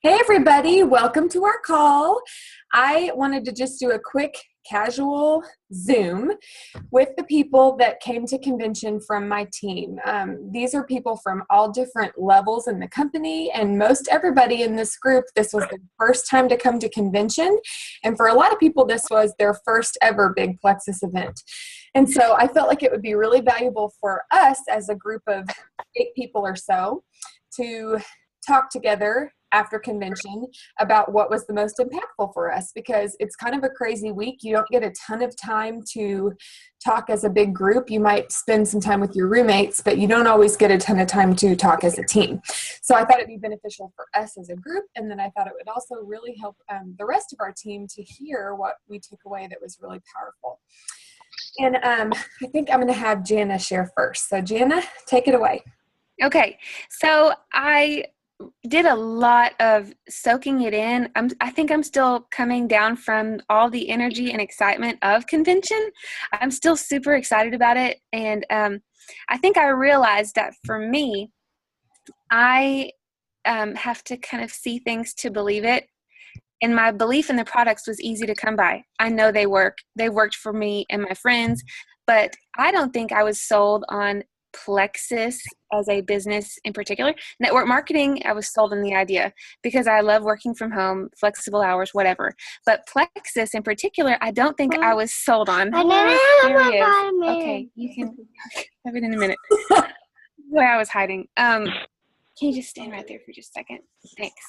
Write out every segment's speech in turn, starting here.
Hey everybody, welcome to our call. I wanted to just do a quick casual Zoom with the people that came to convention from my team. These are people from all different levels in the company, and most everybody in this group, this was their first time to come to convention, and for a lot of people this was their first ever big Plexus event. And so I felt like it would be really valuable for us as a group of 8 people or so to talk together after convention about what was the most impactful for us, because it's kind of a crazy week. You don't get a ton of time to talk as a big group. You might spend some time with your roommates, but you don't always get a ton of time to talk as a team. So I thought it'd be beneficial for us as a group, and then I thought it would also really help the rest of our team to hear what we took away that was really powerful. And I think I'm going to have Jana share first. So Jana, take it away. Okay, so I did a lot of soaking it in. I think I'm still coming down from all the energy and excitement of convention. I'm still super excited about it. And I think I realized that for me, I have to kind of see things to believe it. And my belief in the products was easy to come by. I know they work. They worked for me and my friends, but I don't think I was sold on Plexus as a business in particular. Network marketing, I was sold on the idea because I love working from home, flexible hours, whatever. But Plexus in particular, I don't think I was sold on. There he is. Okay, you can have it in a minute. Where I was hiding. Can you just stand right there for just a second? Thanks.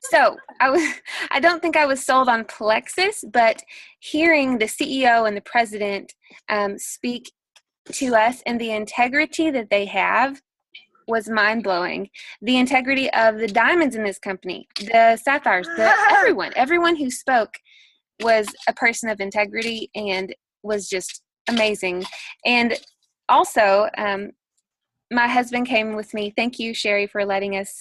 So I don't think I was sold on Plexus, but hearing the CEO and the president speak to us and the integrity that they have was mind-blowing. The integrity of the diamonds in this company, the sapphires, everyone who spoke was a person of integrity and was just amazing. And also, my husband came with me. Thank you, Sherry, for letting us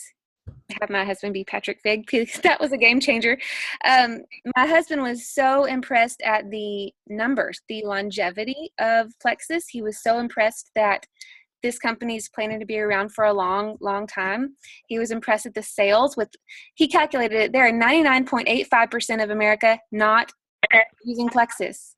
have my husband be Patrick Fig, because that was a game changer. My husband was so impressed at the numbers, the longevity of Plexus. He was so impressed that this company is planning to be around for a long, long time. He was impressed at the sales. He calculated it. There are 99.85% of America not using Plexus.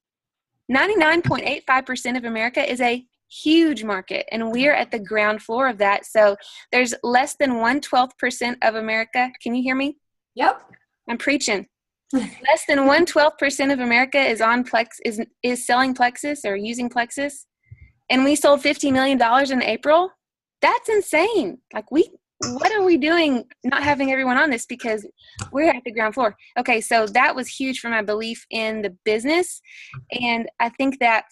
99.85% of America is a huge market, and we're at the ground floor of that. So there's less than 1/12% of America. Can you hear me? Yep. I'm preaching. Less than 1/12% of America is on is selling Plexus or using Plexus, and we sold $50 million in April. That's insane. Like, what are we doing not having everyone on this, because we're at the ground floor. Okay, so that was huge for my belief in the business, and I think that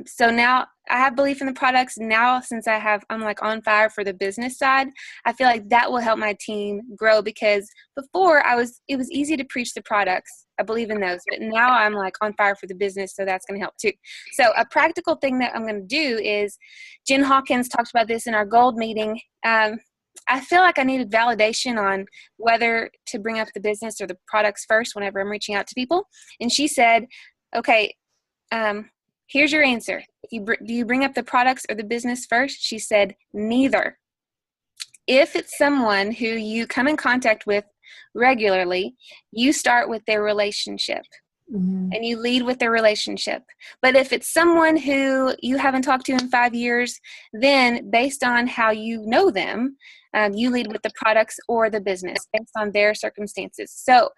so now I have belief in the products. Now, since I'm like on fire for the business side, I feel like that will help my team grow, because before it was easy to preach the products. I believe in those, but now I'm like on fire for the business. So that's going to help too. So a practical thing that I'm going to do is, Jen Hawkins talked about this in our gold meeting. I feel like I needed validation on whether to bring up the business or the products first whenever I'm reaching out to people. And she said, okay, here's your answer. Do you bring up the products or the business first? She said, neither. If it's someone who you come in contact with regularly, you start with their relationship. Mm-hmm. And you lead with their relationship. But if it's someone who you haven't talked to in 5 years, then based on how you know them, you lead with the products or the business based on their circumstances. So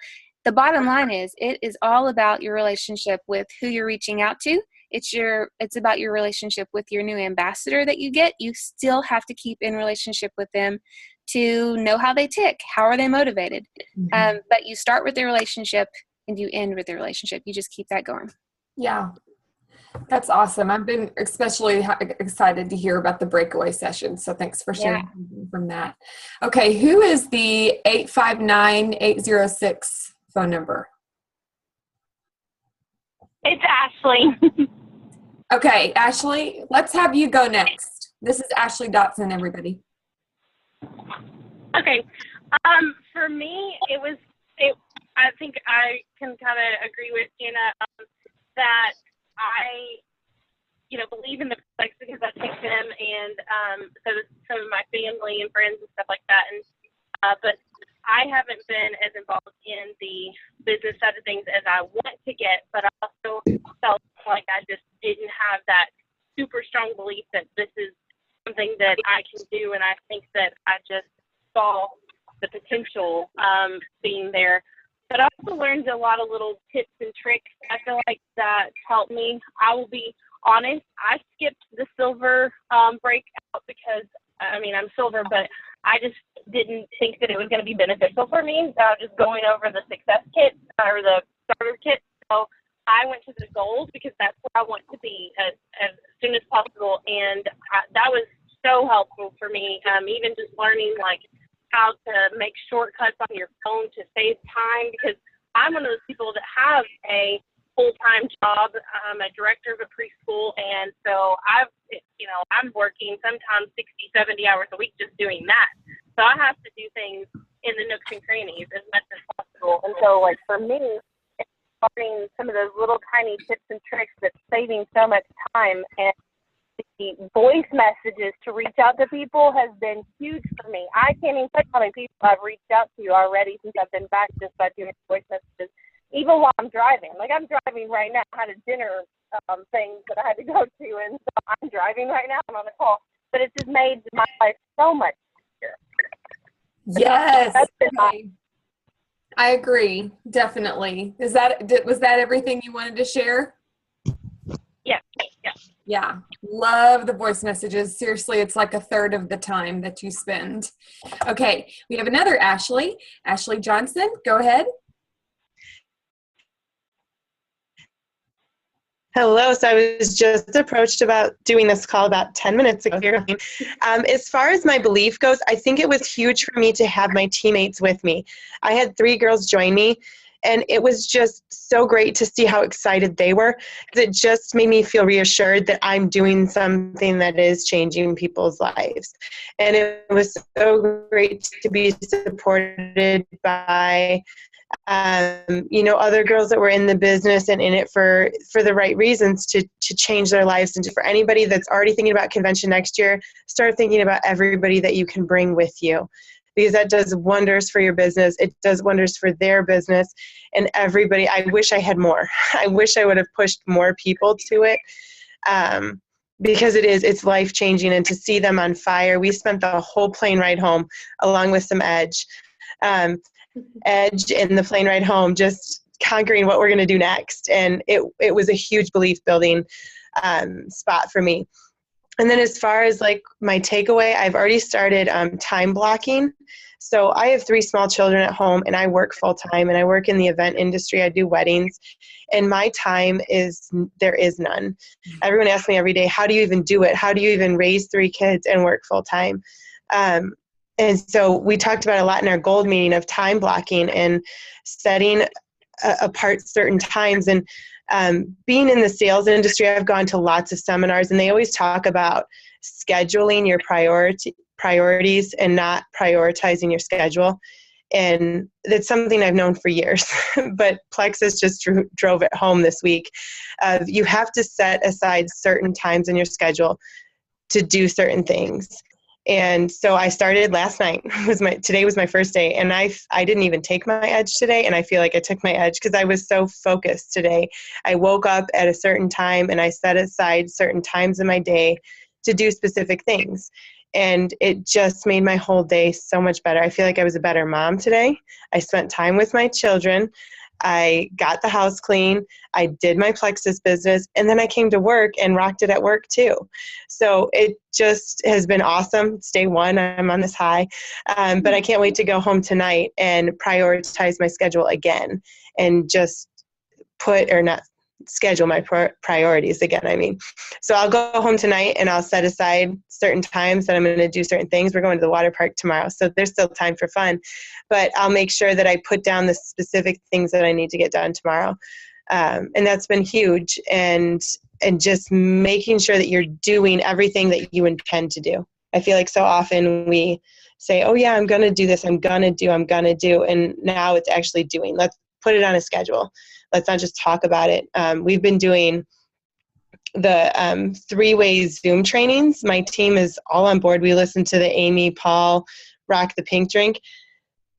the bottom line is, it is all about your relationship with who you're reaching out to. It's about your relationship with your new ambassador that you get. You still have to keep in relationship with them to know how they tick. How are they motivated? Mm-hmm. But you start with their relationship and you end with their relationship. You just keep that going. Yeah, that's awesome. I've been especially excited to hear about the breakaway session. So thanks for sharing from that. Okay, who is the 859-806 phone number? It's Ashley. Okay, Ashley, let's have you go next. This is Ashley Dotson, everybody. Okay. For me, I think I can kind of agree with Gina that I, believe in the products because I take them and so does some of my family and friends and stuff like that. And but I haven't been as involved in the business side of things as I want to get, but I also felt like I just didn't have that super strong belief that this is something that I can do, and I think that I just saw the potential being there. But I also learned a lot of little tips and tricks. I feel like that helped me. I will be honest, I skipped the silver breakout because, I mean, I'm silver, but I just didn't think that it was going to be beneficial for me. Just going over the success kit or the starter kit. So I went to the gold because that's where I want to be as soon as possible. And that was so helpful for me. Even just learning like how to make shortcuts on your phone to save time, because I'm one of those people that have a full-time job. I'm a director of a preschool, and so I'm working sometimes 60, 70 hours a week just doing that. So I have to do things in the nooks and crannies as much as possible. And so, like, for me, it's learning some of those little tiny tips and tricks that's saving so much time, and the voice messages to reach out to people has been huge for me. I can't even tell you how many people I've reached out to already since I've been back just by doing voice messages, even while I'm driving. Like, I'm driving right now. I had a dinner thing that I had to go to, and so I'm driving right now. I'm on the call. But it's just made my life so much easier. Yes. I agree. Definitely. Was that everything you wanted to share? Yeah. Yeah. Love the voice messages. Seriously, it's like a third of the time that you spend. Okay. We have another Ashley. Ashley Johnson, go ahead. Hello. So I was just approached about doing this call about 10 minutes ago here. As far as my belief goes, I think it was huge for me to have my teammates with me. I had 3 girls join me, and it was just so great to see how excited they were. It just made me feel reassured that I'm doing something that is changing people's lives. And it was so great to be supported by other girls that were in the business and in it for the right reasons to change their lives. And for anybody that's already thinking about convention next year, start thinking about everybody that you can bring with you, because that does wonders for your business. It does wonders for their business and everybody. I wish I had more. I wish I would have pushed more people to it. Because it's life-changing, and to see them on fire. We spent the whole plane ride home along with some Edge in the plane ride home, just conquering what we're going to do next. And it was a huge belief building spot for me. And then as far as like my takeaway, I've already started time blocking. So I have 3 small children at home, and I work full time, and I work in the event industry. I do weddings, and my time there is none. Everyone asks me every day, how do you even do it? How do you even raise 3 kids and work full time? And so we talked about a lot in our gold meeting of time blocking and setting apart certain times. And being in the sales industry, I've gone to lots of seminars, and they always talk about scheduling your priorities and not prioritizing your schedule. And that's something I've known for years, but Plexus just drove it home this week. You have to set aside certain times in your schedule to do certain things. And so I started last night. Today was my first day, and I didn't even take my Edge today, and I feel like I took my Edge because I was so focused today. I woke up at a certain time, and I set aside certain times in my day to do specific things. And it just made my whole day so much better. I feel like I was a better mom today. I spent time with my children. I got the house clean. I did my Plexus business, and then I came to work and rocked it at work too. So it just has been awesome. It's day 1. I'm on this high, but I can't wait to go home tonight and prioritize my schedule again, and just schedule my priorities again, So I'll go home tonight, and I'll set aside certain times that I'm going to do certain things. We're going to the water park tomorrow, so there's still time for fun. But I'll make sure that I put down the specific things that I need to get done tomorrow. And that's been huge. And just making sure that you're doing everything that you intend to do. I feel like so often we say, oh yeah, I'm going to do this. I'm going to do. And now it's actually doing. Let's put it on a schedule. Let's not just talk about it. We've been doing the 3-way Zoom trainings. My team is all on board. We listen to the Amy, Paul, Rock the Pink Drink.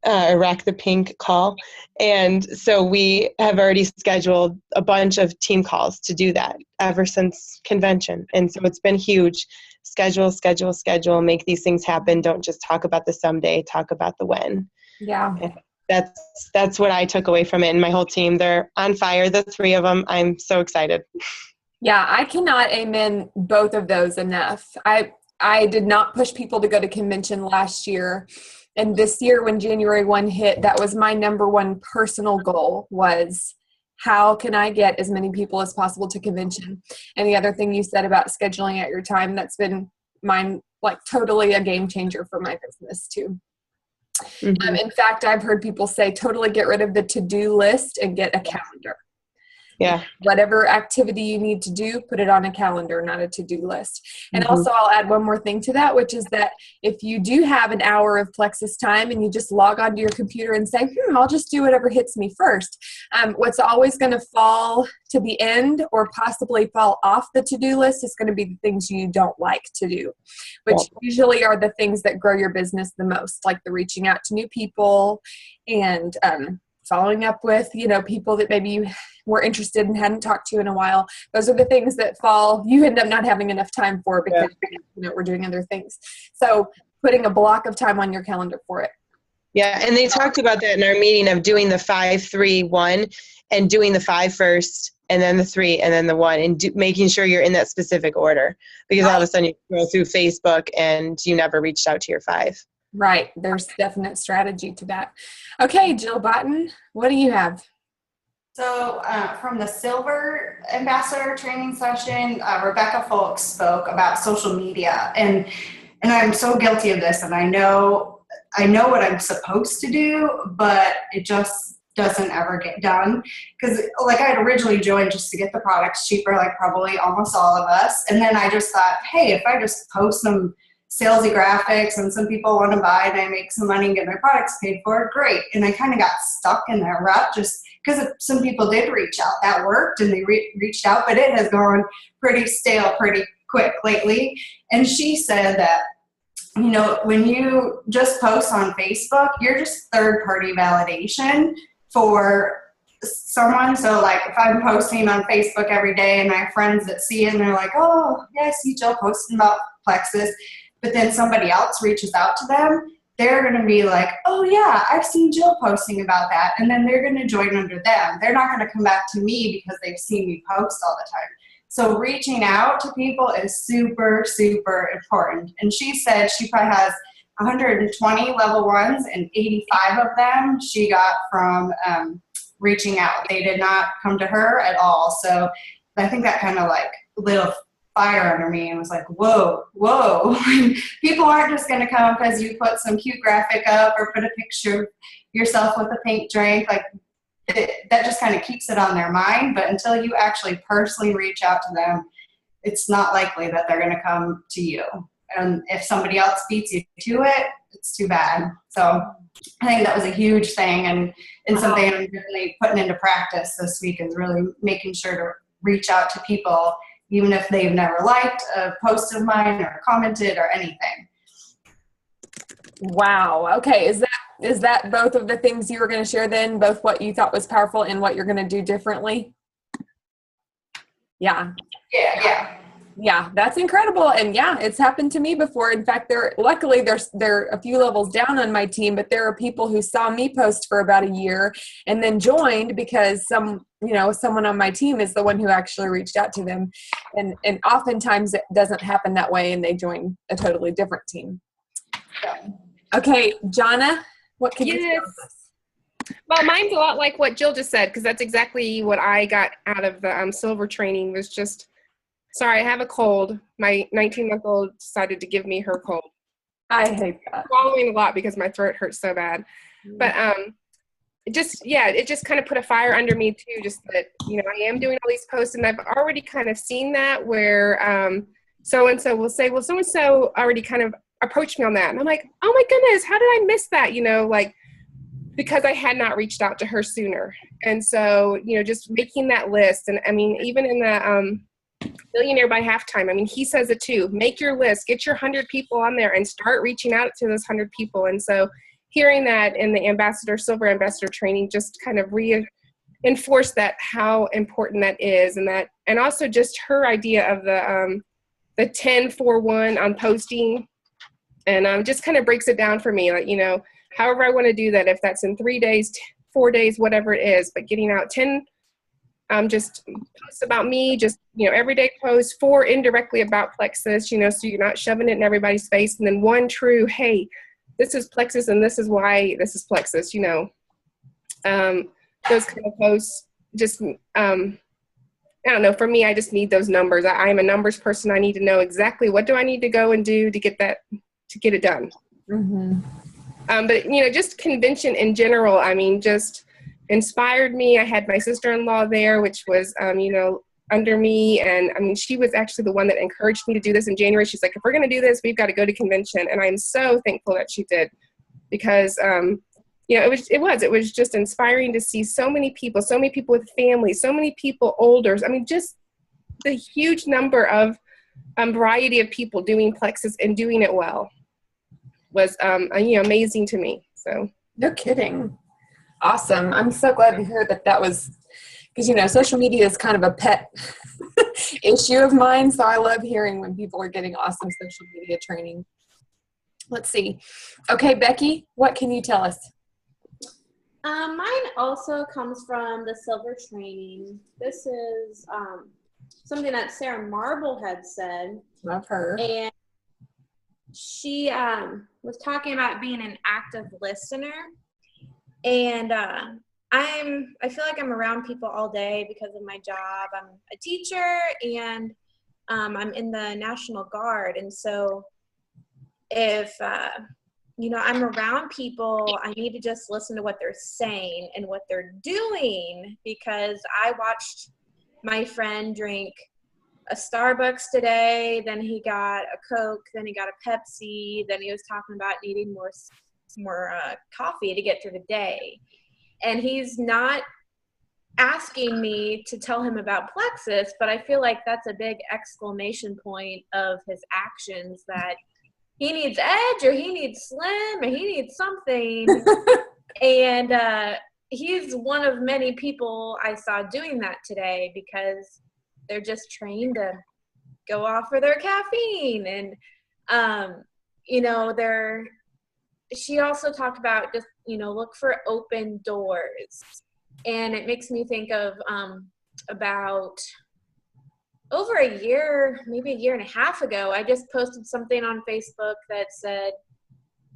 Rack the Pink call. And so we have already scheduled a bunch of team calls to do that ever since convention. And so it's been huge. Schedule, make these things happen. Don't just talk about the someday, talk about the when. Yeah. And that's what I took away from it. And my whole team, they're on fire, the three of them. I'm so excited. Yeah, I cannot amen both of those enough. I did not push people to go to convention last year. And this year when January 1 hit, that was my number one personal goal, was how can I get as many people as possible to convention? And the other thing you said about scheduling at your time, that's been mine, like totally a game changer for my business too. Mm-hmm. In fact, I've heard people say totally get rid of the to-do list and get a calendar. Yeah. Whatever activity you need to do, put it on a calendar, not a to-do list. And Mm-hmm. also I'll add one more thing to that, which is that if you do have an hour of Plexus time and you just log onto your computer and say, I'll just do whatever hits me first. What's always going to fall to the end or possibly fall off the to-do list is going to be the things you don't like to do, which usually are the things that grow your business the most, like the reaching out to new people and, following up with, people that maybe you were interested and hadn't talked to in a while. Those are the things that you end up not having enough time for because we're doing other things. So putting a block of time on your calendar for it. Yeah, and they talked about that in our meeting of doing the 5, 3, 1 and doing the 5 first and then the 3 and then the 1 and making sure you're in that specific order, because all of a sudden you go through Facebook and you never reached out to your 5. Right. There's definite strategy to that. Okay, Jill Botten, what do you have? So from the Silver Ambassador training session, Rebecca Folks spoke about social media, and I'm so guilty of this, and I know what I'm supposed to do, but it just doesn't ever get done, because like I had originally joined just to get the products cheaper, like probably almost all of us, and then I just thought, hey, if I just post some salesy graphics and some people want to buy and I make some money and get my products paid for, great. And I kind of got stuck in that rut just because some people did reach out. That worked, and they reached out, but it has gone pretty stale pretty quick lately. And she said that, when you just post on Facebook, you're just third-party validation for someone. So like if I'm posting on Facebook every day and I have friends that see it and they're like, oh, yeah, I see Jill posting about Plexus, but then somebody else reaches out to them, they're going to be like, oh yeah, I've seen Jill posting about that. And then they're going to join under them. They're not going to come back to me because they've seen me post all the time. So reaching out to people is super, super important. And she said she probably has 120 level 1s and 85 of them she got from reaching out. They did not come to her at all. So I think that kind of like lit a fire under me and was like, whoa. People aren't just going to come because you put some cute graphic up or put a picture of yourself with a pink drink. Like that just kind of keeps it on their mind. But until you actually personally reach out to them, it's not likely that they're going to come to you. And if somebody else beats you to it, it's too bad. So I think that was a huge thing, and something I'm really putting into practice this week is really making sure to reach out to people, even if they've never liked a post of mine or commented or anything. Wow. Okay. Is that both of the things you were going to share then, both what you thought was powerful and what you're going to do differently? Yeah. Yeah, that's incredible. And yeah, it's happened to me before. In fact, luckily they're a few levels down on my team, but there are people who saw me post for about a year and then joined because someone on my team is the one who actually reached out to them. And oftentimes it doesn't happen that way and they join a totally different team. Okay, Jonna, what can you tell us? Well, mine's a lot like what Jill just said, because that's exactly what I got out of the silver training was just, sorry, I have a cold. My 19-month-old decided to give me her cold. I hate that. I'm swallowing a lot because my throat hurts so bad. But it just kind of put a fire under me too, just that, I am doing all these posts and I've already kind of seen that where so-and-so will say, well, so-and-so already kind of approached me on that. And I'm like, oh my goodness, how did I miss that? Because I had not reached out to her sooner. And so, just making that list. And I mean, even in the Millionaire by Halftime, I mean, he says it too, make your list, get your 100 people on there and start reaching out to those 100 people. And so hearing that in the silver ambassador training just kind of reinforced that how important that is, and also just her idea of the 10-4-1 on posting, and just kind of breaks it down for me, like, however I want to do that, if that's in 3 days, 4 days, whatever it is, but getting out 10 just posts about me, just, everyday posts, 4 indirectly about Plexus, so you're not shoving it in everybody's face, and then 1 true, hey, this is Plexus and this is why this is Plexus, those kind of posts just, I don't know, for me, I just need those numbers. I'm a numbers person. I need to know exactly what do I need to go and do to get it done. Mm-hmm. But, just convention in general, just inspired me. I had my sister-in-law there, which was, under me. And she was actually the one that encouraged me to do this in January. She's like, if we're going to do this, we've got to go to convention. And I'm so thankful that she did, because, it was just inspiring to see so many people with families, so many people older. Just the huge number of variety of people doing Plexus and doing it well was, amazing to me. So No kidding. Awesome. I'm so glad to hear that was, because, social media is kind of a pet issue of mine. So I love hearing when people are getting awesome social media training. Let's see. Okay, Becky, what can you tell us? Mine also comes from the silver training. This is something that Sarah Marble had said. Love her. And she was talking about being an active listener. And I feel like I'm around people all day because of my job. I'm a teacher, and I'm in the National Guard. And so if, I'm around people, I need to just listen to what they're saying and what they're doing, because I watched my friend drink a Starbucks today, then he got a Coke, then he got a Pepsi, then he was talking about needing more coffee to get through the day. And he's not asking me to tell him about Plexus, but I feel like that's a big exclamation point of his actions, that he needs edge, or he needs slim, or he needs something. And he's one of many people I saw doing that today, because they're just trained to go off for their caffeine. And, she also talked about just, look for open doors. And it makes me think of about over a year, maybe a year and a half ago, I just posted something on Facebook that said,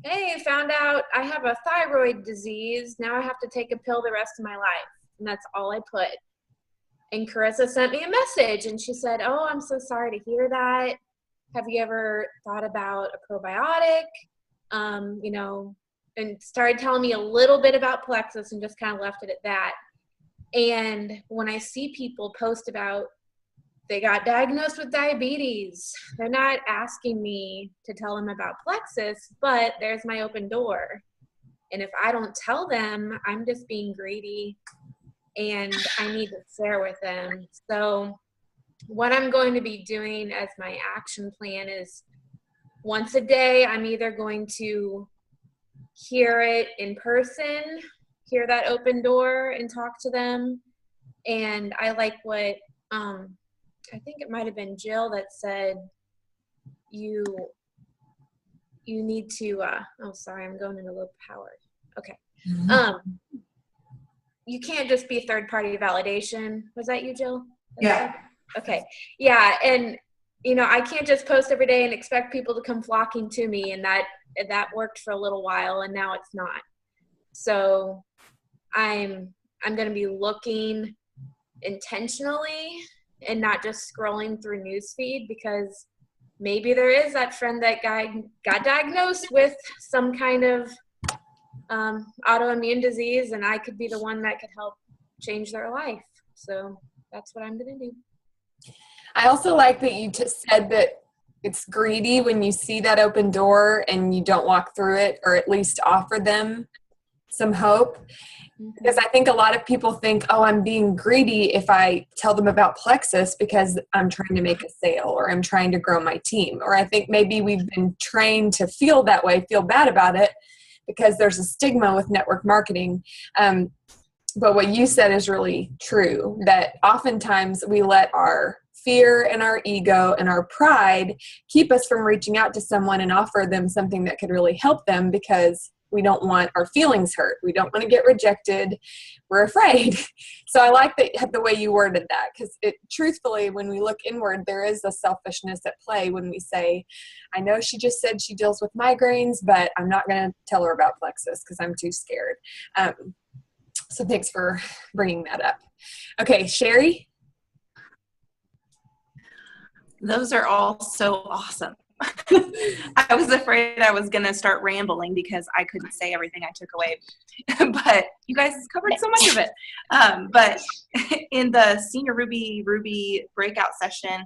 hey, found out I have a thyroid disease. Now I have to take a pill the rest of my life. And that's all I put. And Carissa sent me a message, and she said, oh, I'm so sorry to hear that. Have you ever thought about a probiotic? And started telling me a little bit about Plexus, and just kind of left it at that. And when I see people post about they got diagnosed with diabetes, they're not asking me to tell them about Plexus, but there's my open door. And if I don't tell them, I'm just being greedy, and I need to share with them. So what I'm going to be doing as my action plan is, once a day, I'm either going to hear it in person, hear that open door, and talk to them. And I like what, I think it might have been Jill that said, you need to, sorry, I'm going into low power. Okay. You can't just be third-party validation. Was that you, Jill? Yeah. Okay. Yeah. And, I can't just post every day and expect people to come flocking to me. And that worked for a little while, and now it's not. So I'm going to be looking intentionally and not just scrolling through newsfeed, because maybe there is that friend that got diagnosed with some kind of autoimmune disease, and I could be the one that could help change their life. So that's what I'm going to do. I also like that you said that it's greedy when you see that open door and you don't walk through it, or at least offer them some hope. Because I think a lot of people think, oh, I'm being greedy if I tell them about Plexus because I'm trying to make a sale, or I'm trying to grow my team. Or I think maybe we've been trained to feel that way, feel bad about it. because there's a stigma with network marketing. But what you said is really true, that oftentimes we let our fear and our ego and our pride keep us from reaching out to someone and offer them something that could really help them, because we don't want our feelings hurt. We don't want to get rejected. We're afraid. So I like the way you worded that, because truthfully, when we look inward, there is a selfishness at play when we say, I know she just said she deals with migraines, but I'm not going to tell her about Plexus because I'm too scared. So thanks for bringing that up. Okay, Sherry? Those are all so awesome. I was afraid I was going to start rambling because I couldn't say everything I took away, but you guys covered so much of it. But in the Senior Ruby breakout session,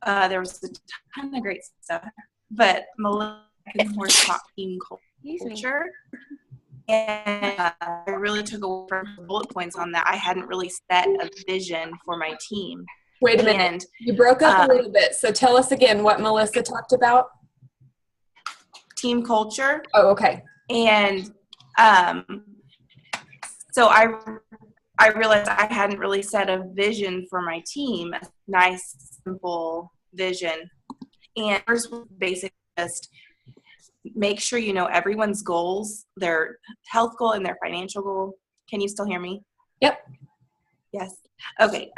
there was a ton of great stuff, but Melissa taught team culture. And I really took away from her bullet points on that. I hadn't really set a vision for my team. Wait a minute. You broke up a little bit. So tell us again what Melissa talked about. Team culture. Oh, okay. And so I realized I hadn't really set a vision for my team, a nice, simple vision. And first was basically just make sure you know everyone's goals, their health goal and their financial goal. Can you still hear me? Yep. Yes. Okay.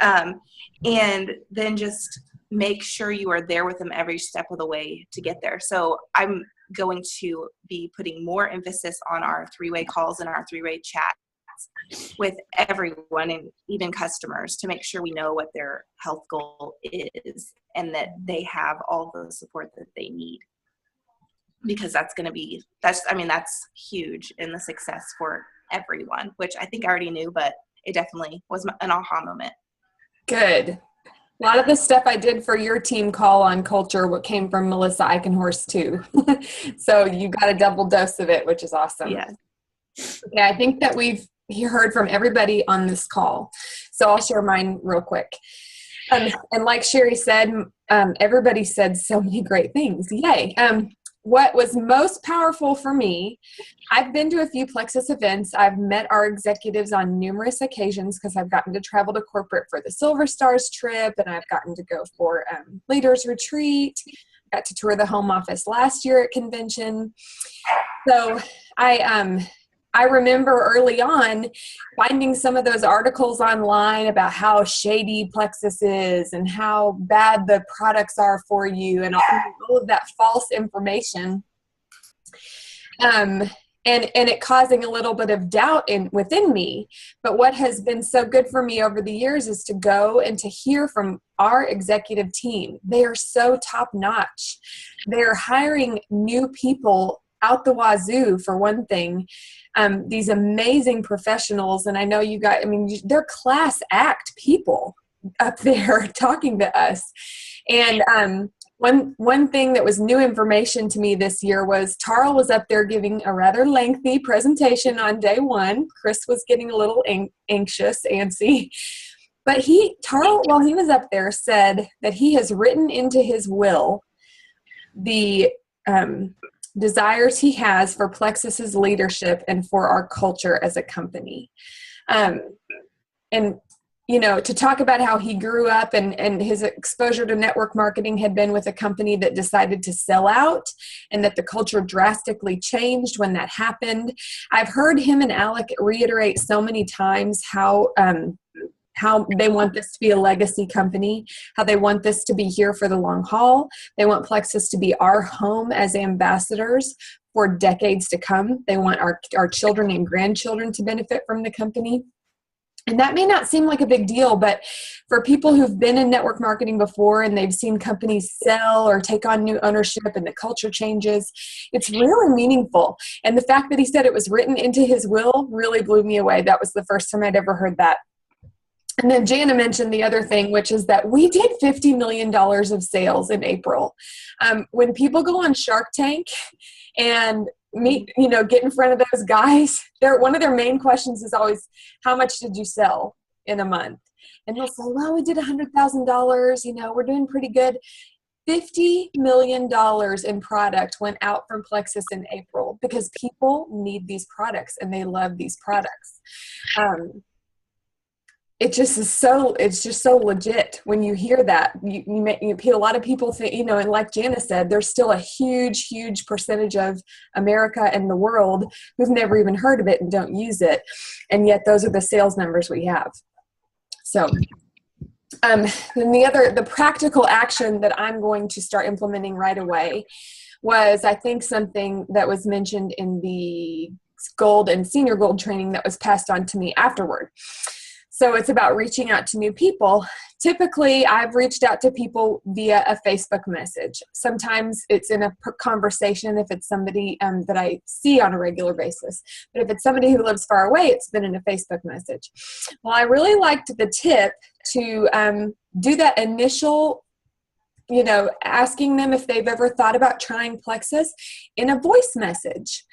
And then just make sure you are there with them every step of the way to get there. So I'm going to be putting more emphasis on our three-way calls and our three-way chats with everyone and even customers to make sure we know what their health goal is and that they have all the support that they need. Because that's huge in the success for everyone, which I think I already knew, but it definitely was an aha moment. Good. A lot of the stuff I did for your team call on culture, what came from Melissa Eichenhorst too. So you got a double dose of it, which is awesome. Yeah. Okay, I think that we've heard from everybody on this call. So I'll share mine real quick. And like Sherry said, everybody said so many great things. Yay. What was most powerful for me, I've been to a few Plexus events. I've met our executives on numerous occasions because I've gotten to travel to corporate for the Silver Stars trip, and I've gotten to go for Leaders Retreat. Got to tour the home office last year at convention. So I remember early on finding some of those articles online about how shady Plexus is and how bad the products are for you and all of that false information. And it causing a little bit of doubt within me. But what has been so good for me over the years is to go and to hear from our executive team. They are so top notch. They're hiring new people out the wazoo, for one thing. These amazing professionals, and I know you guys, they're class act people up there talking to us. And one thing that was new information to me this year was Tarl was up there giving a rather lengthy presentation on day one. Chris was getting a little antsy. But Tarl, while he was up there, said that he has written into his will the desires he has for Plexus's leadership and for our culture as a company. And, to talk about how he grew up and his exposure to network marketing had been with a company that decided to sell out and that the culture drastically changed when that happened. I've heard him and Alec reiterate so many times how they want this to be a legacy company, how they want this to be here for the long haul. They want Plexus to be our home as ambassadors for decades to come. They want our children and grandchildren to benefit from the company. And that may not seem like a big deal, but for people who've been in network marketing before and they've seen companies sell or take on new ownership and the culture changes, it's really meaningful. And the fact that he said it was written into his will really blew me away. That was the first time I'd ever heard that. And then Jana mentioned the other thing, which is that we did $50 million of sales in April. When people go on Shark Tank and get in front of those guys, one of their main questions is always, how much did you sell in a month? And they'll say, well, we did $100,000, we're doing pretty good. $50 million in product went out from Plexus in April because people need these products and they love these products. It's just so legit when you hear that. A lot of people think, and like Janice said, there's still a huge percentage of America and the world who've never even heard of it and don't use it. And yet those are the sales numbers we have. So then the practical action that I'm going to start implementing right away was, I think, something that was mentioned in the gold and senior gold training that was passed on to me afterward. So it's about reaching out to new people. Typically, I've reached out to people via a Facebook message. Sometimes it's in a conversation if it's somebody that I see on a regular basis. But if it's somebody who lives far away, it's been in a Facebook message. Well, I really liked the tip to do that initial, asking them if they've ever thought about trying Plexus in a voice message.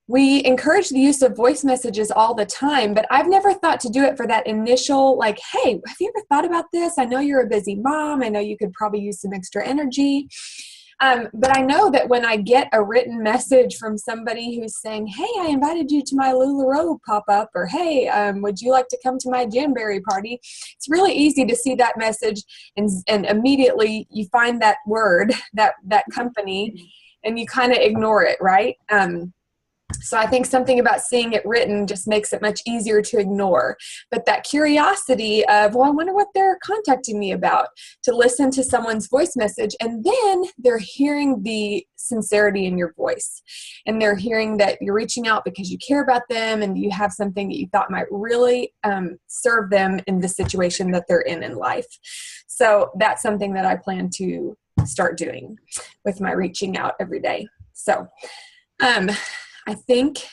We encourage the use of voice messages all the time, but I've never thought to do it for that initial, like, hey, have you ever thought about this? I know you're a busy mom. I know you could probably use some extra energy. But I know that when I get a written message from somebody who's saying, hey, I invited you to my LuLaRoe pop-up, or hey, would you like to come to my Jamboree party? It's really easy to see that message and immediately you find that word, that company, and you kind of ignore it, right? So I think something about seeing it written just makes it much easier to ignore. But that curiosity of, well, I wonder what they're contacting me about, to listen to someone's voice message, and then they're hearing the sincerity in your voice. And they're hearing that you're reaching out because you care about them and you have something that you thought might really serve them in the situation that they're in life. So that's something that I plan to start doing with my reaching out every day. So, I think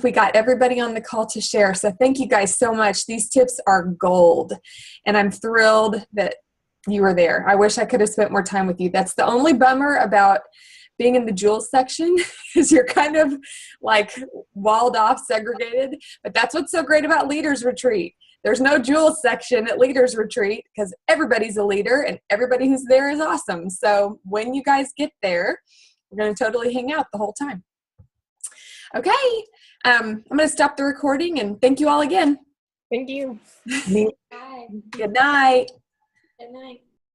we got everybody on the call to share. So thank you guys so much. These tips are gold, and I'm thrilled that you were there. I wish I could have spent more time with you. That's the only bummer about being in the jewels section is you're kind of like walled off, segregated, but that's what's so great about Leaders Retreat. There's no jewels section at Leaders Retreat because everybody's a leader and everybody who's there is awesome. So when you guys get there, we're going to totally hang out the whole time. Okay, I'm going to stop the recording and thank you all again. Thank you. Good night. Good night.